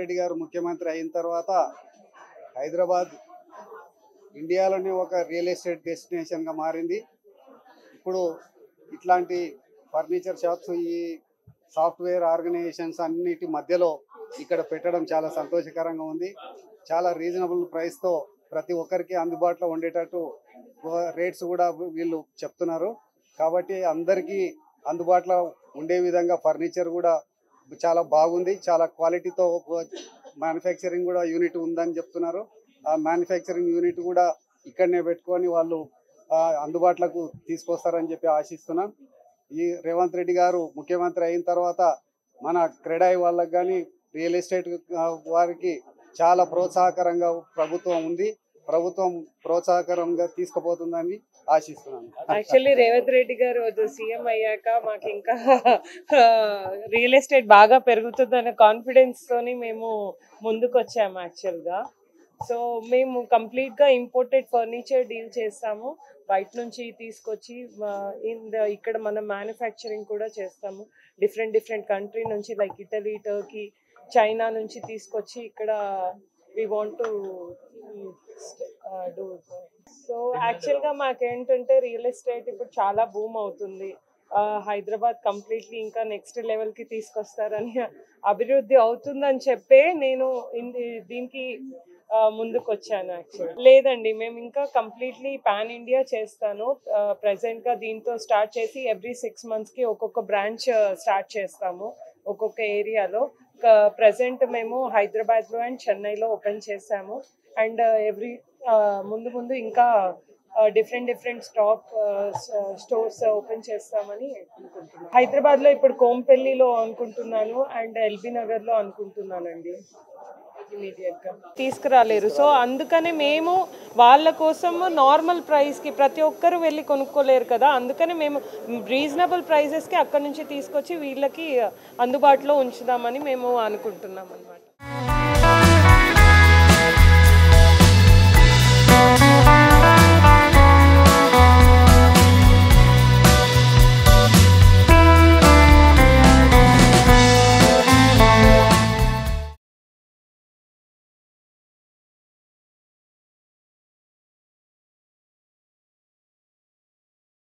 రెడ్డి గారు ముఖ్యమంత్రి అయిన తర్వాత హైదరాబాద్ ఇండియాలోనే ఒక రియల్ ఎస్టేట్ డెస్టినేషన్గా మారింది. ఇప్పుడు ఇట్లాంటి ఫర్నిచర్ షాప్స్, ఈ సాఫ్ట్వేర్ ఆర్గనైజేషన్స్ అన్నిటి మధ్యలో ఇక్కడ పెట్టడం చాలా సంతోషకరంగా ఉంది. చాలా రీజనబుల్ ప్రైస్తో ప్రతి ఒక్కరికి అందుబాటులో ఉండేటట్టు రేట్స్ కూడా వీళ్ళు చెప్తున్నారు. కాబట్టి అందరికీ అందుబాటులో ఉండే విధంగా ఫర్నిచర్ కూడా చాలా బాగుంది. చాలా క్వాలిటీతో మ్యానుఫ్యాక్చరింగ్ కూడా యూనిట్ ఉందని చెప్తున్నారు. ఆ మ్యానుఫ్యాక్చరింగ్ యూనిట్ కూడా ఇక్కడనే పెట్టుకొని వాళ్ళు అందుబాటులోకి తీసుకొస్తారని చెప్పి ఆశిస్తున్నాం. ఈ రేవంత్ రెడ్డి గారు ముఖ్యమంత్రి అయిన తర్వాత మన క్రెడాయి వాళ్ళకి కానీ రియల్ ఎస్టేట్ వారికి చాలా ప్రోత్సాహకరంగా ప్రభుత్వం ఉంది. ప్రభుత్వం ప్రోత్సాహకరంగా తీసుకుపోతుందని ఆశిస్తున్నాను. యాక్చువల్లీ రేవంత్ రెడ్డి గారు సీఎం అయ్యాక మాకు ఇంకా రియల్ ఎస్టేట్ బాగా పెరుగుతుందనే కాన్ఫిడెన్స్ తోని మేము ముందుకు వచ్చాము యాక్చువల్గా. సో మేము కంప్లీట్గా ఇంపోర్టెడ్ ఫర్నిచర్ డీల్ చేస్తాము. బయట నుంచి తీసుకొచ్చి ఇక్కడ మనం మ్యానుఫ్యాక్చరింగ్ కూడా చేస్తాము. డిఫరెంట్ కంట్రీ నుంచి లైక్ ఇటలీ, టర్కీ, చైనా నుంచి తీసుకొచ్చి ఇక్కడ we want to do. So యాక్చువల్గా మాకేంటంటే రియల్ ఎస్టేట్ ఇప్పుడు చాలా బూమ్ అవుతుంది. హైదరాబాద్ కంప్లీట్లీ ఇంకా నెక్స్ట్ లెవెల్కి తీసుకొస్తారని, అభివృద్ధి అవుతుందని చెప్పే నేను దీనికి ముందుకు వచ్చాను. యాక్చువల్లీ లేదండి, మేము ఇంకా కంప్లీట్లీ పాన్ ఇండియా చేస్తాను. ప్రజెంట్గా దీంతో స్టార్ట్ చేసి ఎవ్రీ 6 monthsకి ఒక్కొక్క బ్రాంచ్ స్టార్ట్ చేస్తాము ఒక్కొక్క ఏరియాలో. ప్రజెంట్ మేము హైదరాబాద్లో అండ్ చెన్నైలో ఓపెన్ చేసాము. అండ్ ముందు ఇంకా డిఫరెంట్ స్టోర్స్ ఓపెన్ చేస్తామని అనుకుంటున్నాను. హైదరాబాద్లో ఇప్పుడు కోంపల్లిలో అనుకుంటున్నాను అండ్ ఎల్బీ నగర్లో అనుకుంటున్నానండి. ఇమీడియట్గా తీసుకురాలేరు. సో అందుకనే మేము వాళ్ళ కోసం నార్మల్ ప్రైస్కి ప్రతి ఒక్కరు వెళ్ళి కొనుక్కోలేరు కదా, అందుకనే మేము రీజనబుల్ ప్రైజెస్కి అక్కడ నుంచి తీసుకొచ్చి వీళ్ళకి అందుబాటులో ఉంచుదామని మేము అనుకుంటున్నాం అన్నమాట.